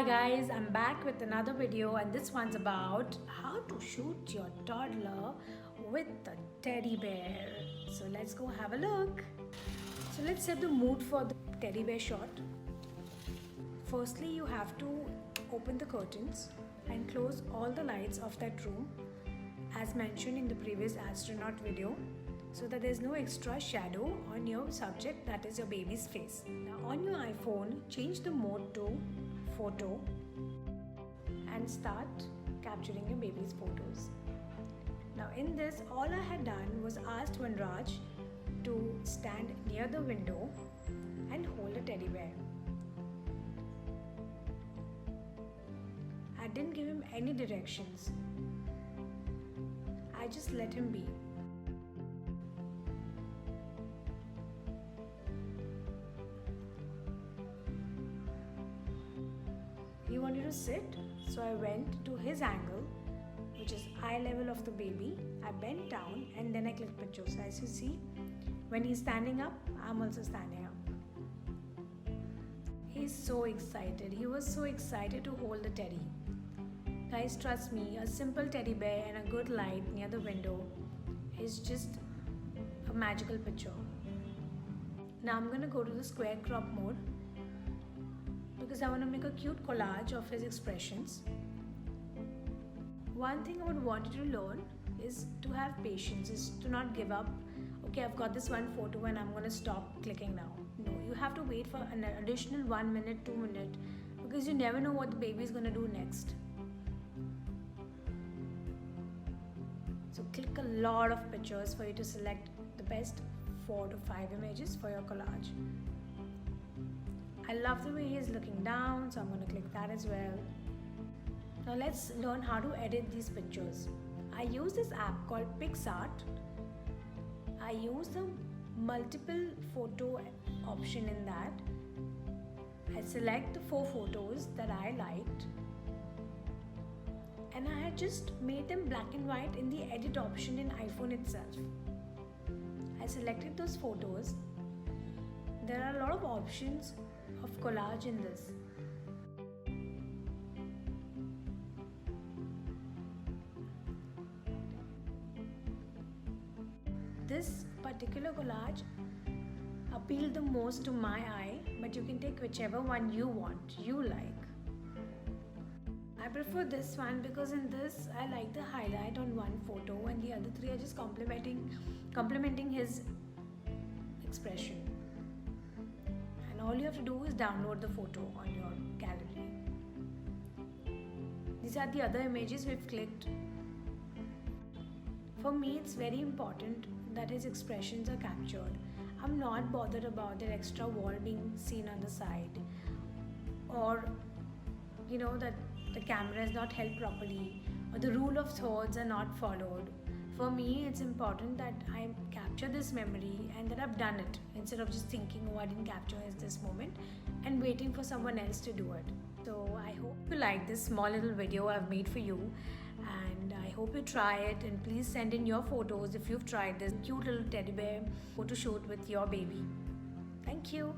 Hi guys, I'm back with another video and this one's about how to shoot your toddler with a teddy bear. So let's go have a look. So let's set the mood for the teddy bear shot. Firstly, you have to open the curtains and close all the lights of that room as mentioned in the previous astronaut video, so that there's no extra shadow on your subject, that is your baby's face. Now on your iPhone, change the mode to photo and start capturing your baby's photos. Now in this, all I had done was asked Raj to stand near the window and hold a teddy bear. I didn't give him any directions. I just let him be. He wanted to sit, so I went to his angle, which is eye level of the baby. I bent down and then I clicked pictures. As you see, when he's standing up, I'm also standing up. He's so excited. He was so excited to hold the teddy. Guys, trust me, a simple teddy bear and a good light near the window is just a magical picture. Now I'm going to go to the square crop mode because I want to make a cute collage of his expressions. One thing I would want you to learn is to have patience, is to not give up. Okay, I've got this one photo and I'm going to stop clicking now. No, you have to wait for an additional 1 minute, 2 minutes, because you never know what the baby is going to do next. So click a lot of pictures for you to select the best 4 to 5 images for your collage. I love the way he is looking down, so I'm going to click that as well. Now let's learn how to edit these pictures. I use this app called PixArt. I use the multiple photo option in that. I select the 4 photos that I liked, and I had just made them black and white in the edit option in iPhone itself. I selected those photos. There are a lot of options of collage in this. This particular collage appealed the most to my eye, but you can take whichever one you want, you like. I prefer this one because in this I like the highlight on one photo and the other 3 are just complementing his expression. And all you have to do is download the photo on your gallery. These are the other images we've clicked. For me, it's very important that his expressions are captured. I'm not bothered about that extra wall being seen on the side, or that the camera is not held properly, or the rule of thirds are not followed. For me, it's important that I capture this memory and that I've done it, instead of just thinking, oh, I didn't capture this moment and waiting for someone else to do it. So I hope you like this small little video I've made for you, and I hope you try it, and please send in your photos if you've tried this cute little teddy bear photo shoot with your baby. Thank you.